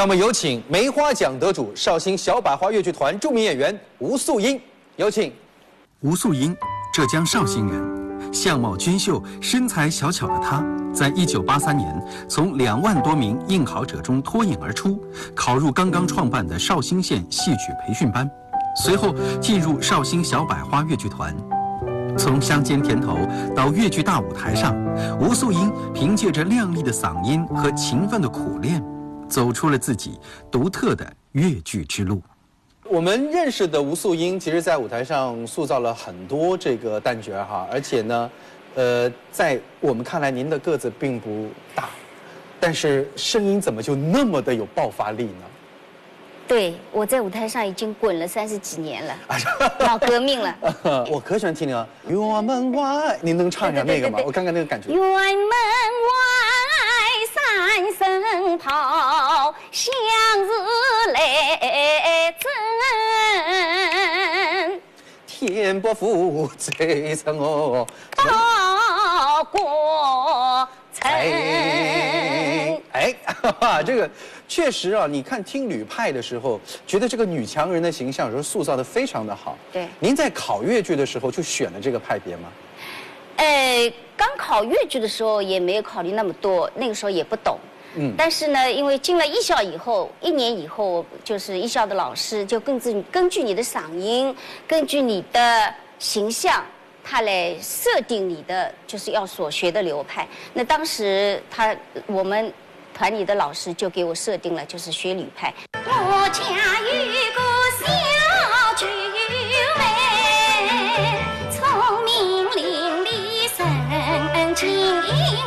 让我们有请梅花奖得主绍兴小百花越剧团著名演员吴素英，有请。吴素英，浙江绍兴人，相貌娟秀，身材小巧的她，在1983年从2万多名应考者中脱颖而出，考入刚刚创办的绍兴县戏曲培训班，随后进入绍兴小百花越剧团。从乡间甜头到越剧大舞台上，吴素英凭借着亮丽的嗓音和勤奋的苦练，走出了自己独特的越剧之路。我们认识的吴素英，其实在舞台上塑造了很多这个旦角哈，而且呢，在我们看来，您的个子并不大，但是声音怎么就那么的有爆发力呢？对，我在舞台上已经滚了30几年了，老革命了。我可喜欢听那个《院门外》，您能唱一下那个吗？我看看那个感觉。院门外三声炮，向日来争。天波府最城哦，报国城。哎，哈哈，这个确实啊，你看听吕派的时候，觉得这个女强人的形象有时候塑造的非常的好。对，您在考越剧的时候就选了这个派别吗？刚考越剧的时候也没有考虑那么多，那个时候也不懂。但是呢，因为进了艺校以后，1年以后，就是艺校的老师就根据你的嗓音，根据你的形象，他来设定你的就是要所学的流派。那当时我们团里的老师就给我设定了，就是学吕派。我家有个小九妹，聪明伶俐神经。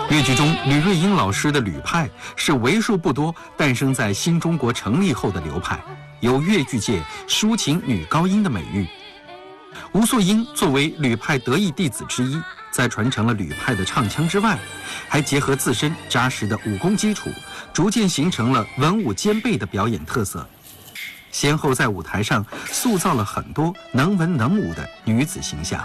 越剧中，吕瑞英老师的吕派是为数不多诞生在新中国成立后的流派，有越剧界抒情女高音的美誉。吴素英作为吕派得意弟子之一，在传承了吕派的唱腔之外，还结合自身扎实的武功基础，逐渐形成了文武兼备的表演特色，先后在舞台上塑造了很多能文能武的女子形象。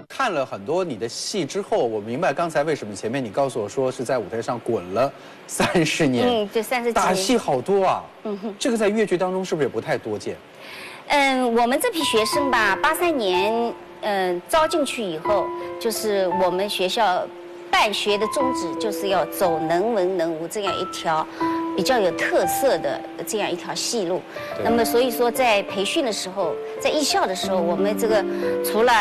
看了很多你的戏之后，我明白刚才为什么前面你告诉我说是在舞台上滚了30年。对，30几年。打戏好多啊。这个在越剧当中是不是也不太多见？我们这批学生吧，83年招进去以后，就是我们学校办学的宗旨就是要走能文能武这样一条比较有特色的这样一条戏路。那么所以说在培训的时候，在艺校的时候，我们这个除了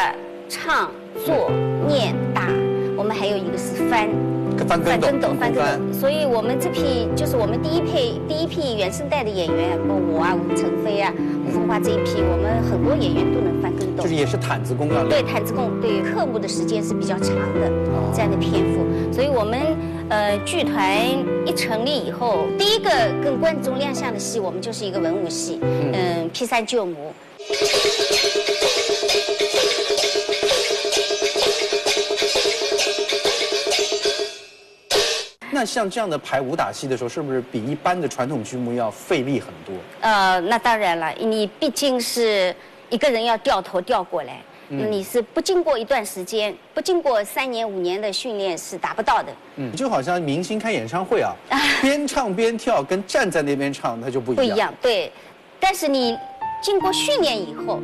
唱、做、念、打，我们还有一个是翻跟斗。所以我们这批就是我们第一批原声带的演员，我啊、吴成飞啊、吴凤花这一批，我们很多演员都能翻跟斗。就是也是毯子功啊。对，毯子功，对课目的时间是比较长的这样的篇幅。所以我们剧团一成立以后，第一个跟观众亮相的戏，我们就是一个文武戏，劈山救母。那像这样的排武打戏的时候，是不是比一般的传统剧目要费力很多？那当然了，你毕竟是一个人要掉头调过来，你是不经过一段时间，不经过3年5年的训练是达不到的。就好像明星开演唱会啊，边唱边跳，跟站在那边唱它就不一样。不一样，对。但是你经过训练以后，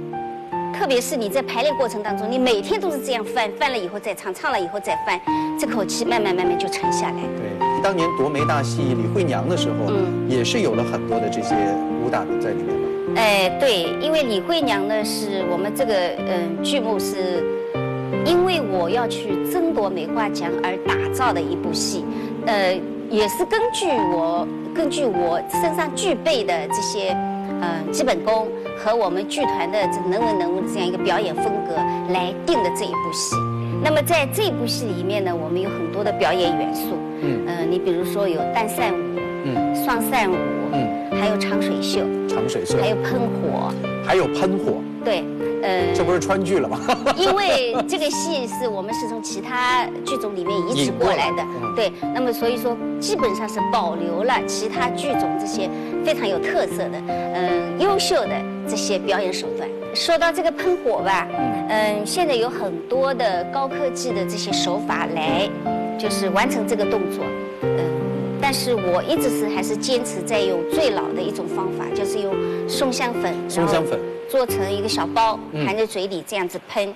特别是你在排练过程当中，你每天都是这样翻了以后再唱，唱了以后再翻，这口气慢慢就沉下来。对，当年夺梅大戏李慧娘的时候，也是有了很多的这些武打的在里面嘛。对，因为李慧娘呢是我们这个剧目是，因为我要去争夺梅花奖而打造的一部戏，也是根据我身上具备的这些基本功和我们剧团的这能文能武的这样一个表演风格来定的这一部戏。那么在这部戏里面呢，我们有很多的表演元素，你比如说有单扇舞，双扇舞，还有长水袖，长水袖，还有喷火，还有喷火。对，这不是川剧了吗？因为这个戏我们是从其他剧种里面移植过来的，对，那么所以说基本上是保留了其他剧种这些非常有特色的，优秀的这些表演手段。说到这个喷火吧，现在有很多的高科技的这些手法来，就是完成这个动作，但是我一直还是坚持在用最老的一种方法，就是用松香粉，松香粉做成一个小包，含在嘴里这样子喷。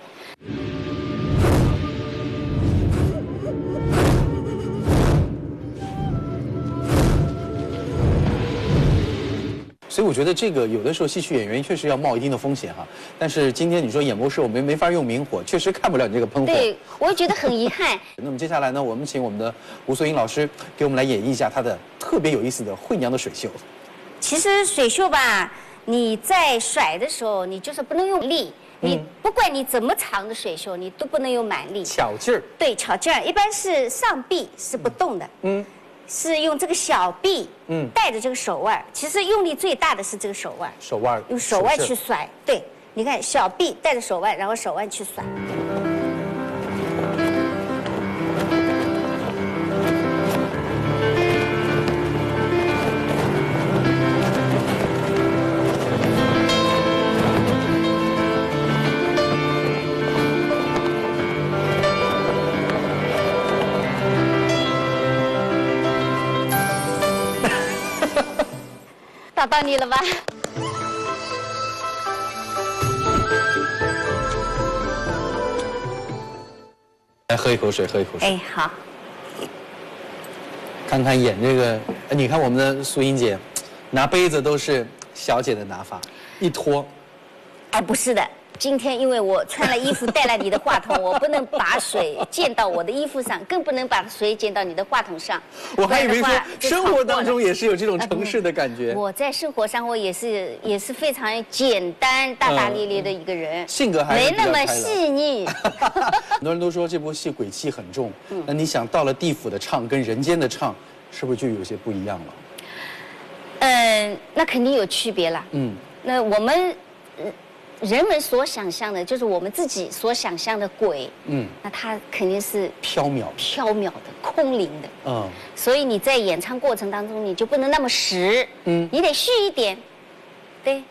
所以我觉得这个有的时候戏曲演员确实要冒一定的风险哈。但是今天你说演播室我们没法用明火，确实看不了你这个喷火。对，我也觉得很遗憾。那么接下来呢，我们请我们的吴素英老师给我们来演绎一下她的特别有意思的惠娘的水袖。其实水袖吧，你在甩的时候，你就是不能用力。你不管你怎么长的水袖，你都不能用满力。巧劲儿。对，巧劲儿，一般是上臂是不动的。是用这个小臂，带着这个手腕。其实用力最大的是这个手腕。手腕。用手腕去甩。对，你看小臂带着手腕，然后手腕去甩。找到你了吧？来喝一口水，喝一口水。哎，好。看看演这个，你看我们的素英姐，拿杯子都是小姐的拿法，一拖。哎，不是的。今天因为我穿了衣服带了你的话筒，我不能把水溅到我的衣服上，更不能把水溅到你的话筒上。我还以为说生活当中也是有这种城市的感觉。我在生活上我也是非常简单大大咧咧的一个人，性格还是没那么细腻。很多人都说这部戏鬼气很重，那你想到了地府的唱跟人间的唱，是不是就有些不一样了？那肯定有区别了。那我们。人们所想象的，就是我们自己所想象的鬼，那它肯定是缥缈的、空灵的，所以你在演唱过程当中，你就不能那么实，你得虚一点，对。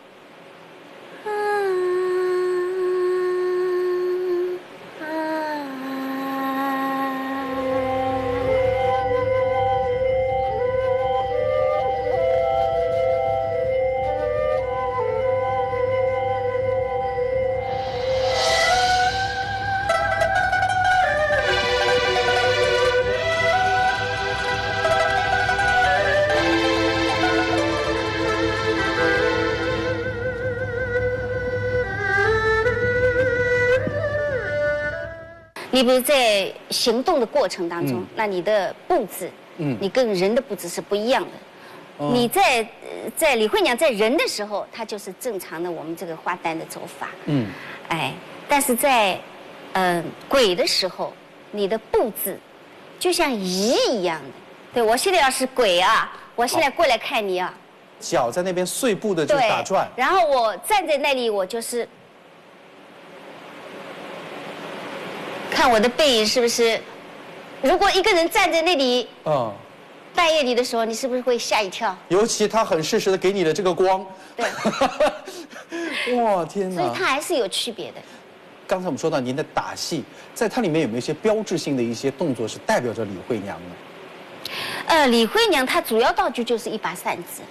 你比如在行动的过程当中，那你的步子，你跟人的步子是不一样的。你在李惠娘在人的时候，她就是正常的我们这个花旦的走法。但是在鬼的时候，你的步子就像仪一样的。对，我现在要是鬼啊，我现在过来看你啊，脚在那边碎步的就打转，然后我站在那里，我就是。看我的背影是不是？如果一个人站在那里，半夜里的时候，你是不是会吓一跳？尤其他很适时的给你的这个光，对，哇天哪！所以它还是有区别的。刚才我们说到您的打戏，在它里面有没有一些标志性的一些动作是代表着李惠娘呢？李惠娘她主要道具就是一把扇子。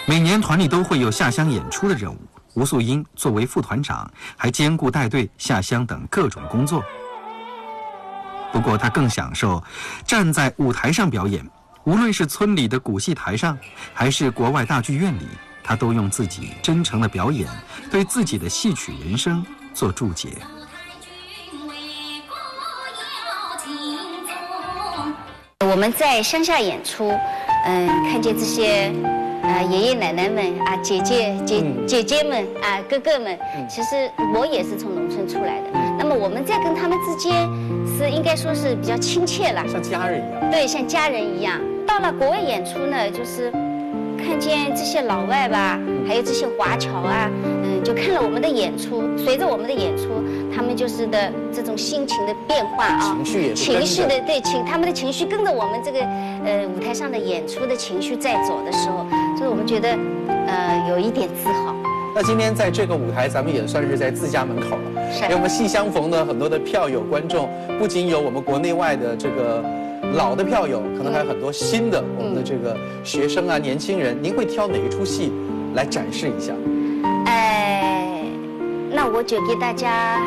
每年团里都会有下乡演出的任务，吴素英作为副团长，还兼顾带队下乡等各种工作。不过她更享受站在舞台上表演，无论是村里的古戏台上，还是国外大剧院里，她都用自己真诚的表演，对自己的戏曲人生做注解。我们在乡下演出，看见这些爷爷奶奶们啊，姐姐们啊，哥哥们，其实我也是从农村出来的。那么我们在跟他们之间是应该说是比较亲切了，像家人一样。对，像家人一样。到了国外演出呢，就是看见这些老外吧，还有这些华侨啊，就看了我们的演出，随着我们的演出，他们就是的这种心情的变化啊，情绪也是情绪的对他们的情绪跟着我们这个舞台上的演出的情绪在走的时候，所以我们觉得有一点自豪。那今天在这个舞台，咱们也算是在自家门口了，是因为我们戏相逢的很多的票友观众，不仅有我们国内外的这个老的票友，可能还有很多新的我们的这个学生啊、年轻人。您会挑哪一出戏来展示一下？那我就给大家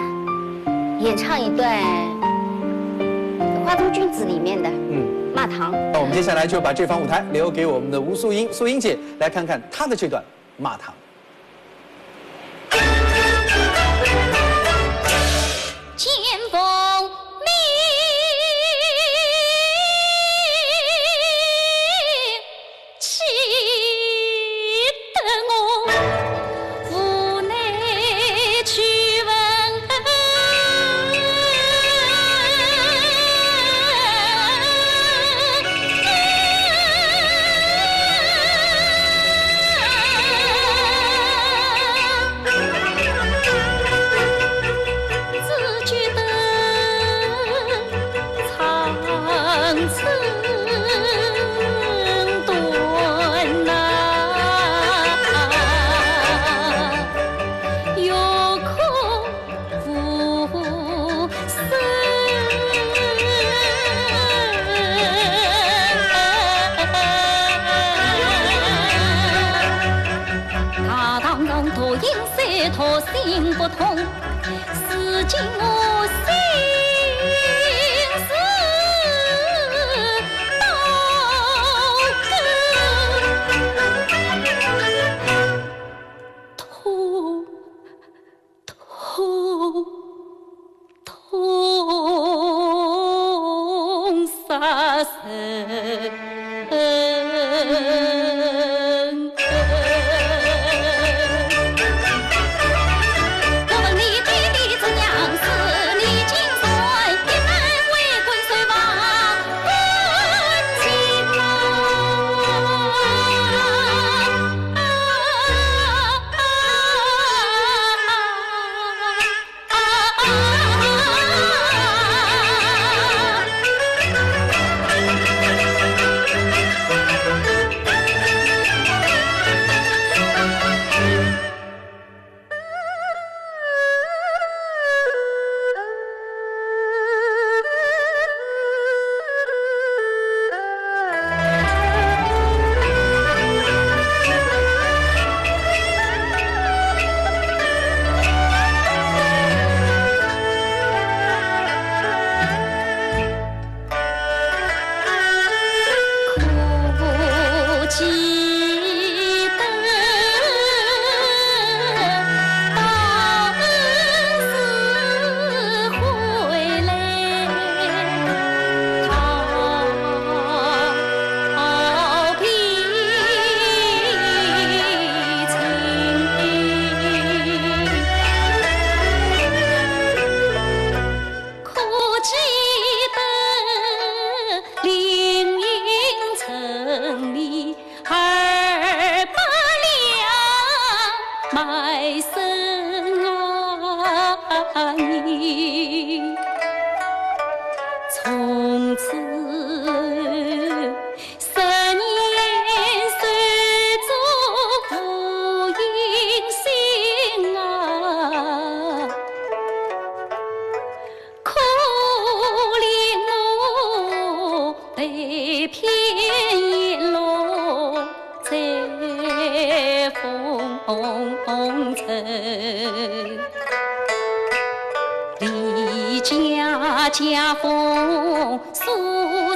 演唱一段《花中君子》里面的骂堂。那我们接下来就把这方舞台留给我们的吴素英，素英姐来看看她的这段骂堂。见风鸣，气得我无奈去问。只觉得苍生短呐，有空无声。他堂上多饮水，他心不痛，是今我心事到根，痛杀身。我问你对你怎样是？你今生一旦回归水王问其苦记得当时回来，逃避情，苦记得林荫城里200两卖身啊你，从此10年随着浮云心啊，可怜我被骗一落在风尘。离家家风诉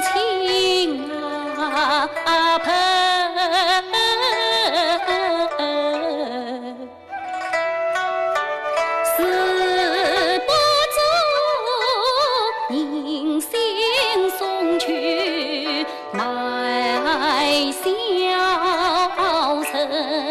情啊朋，死不足银杏送去埋小城。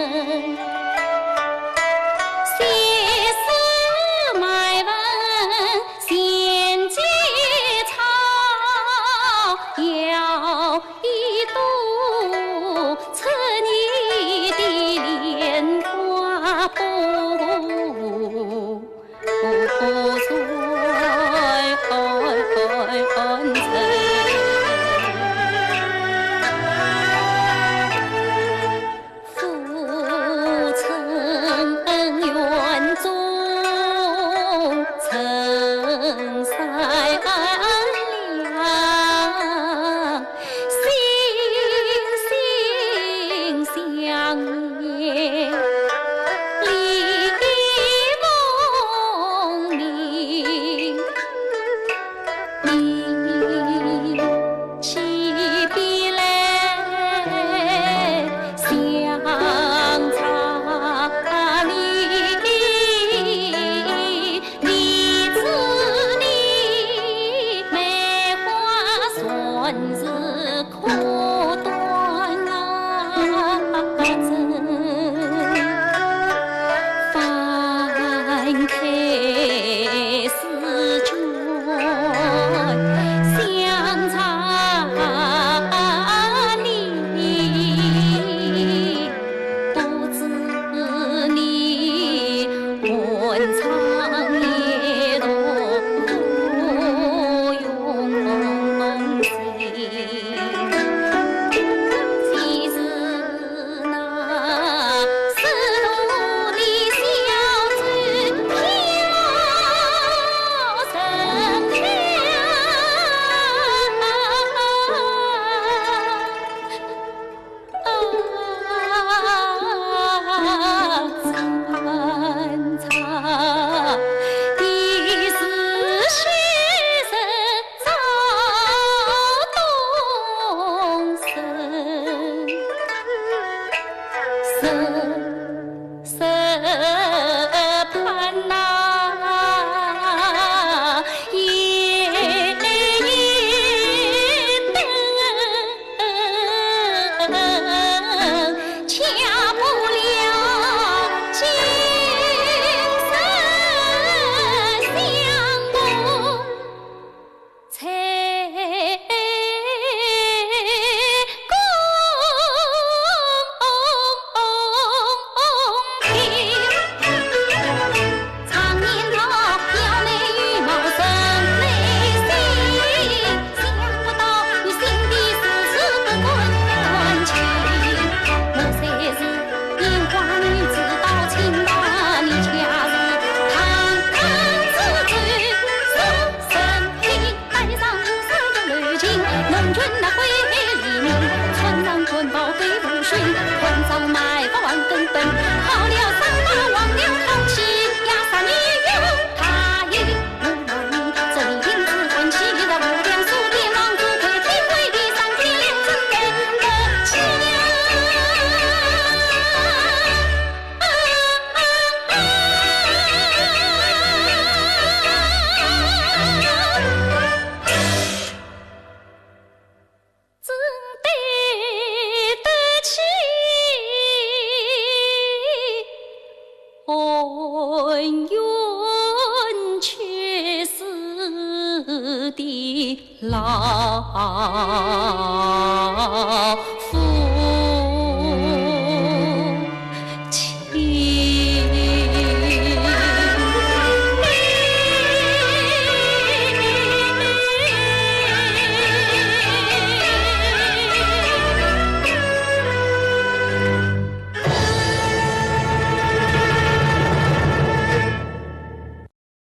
老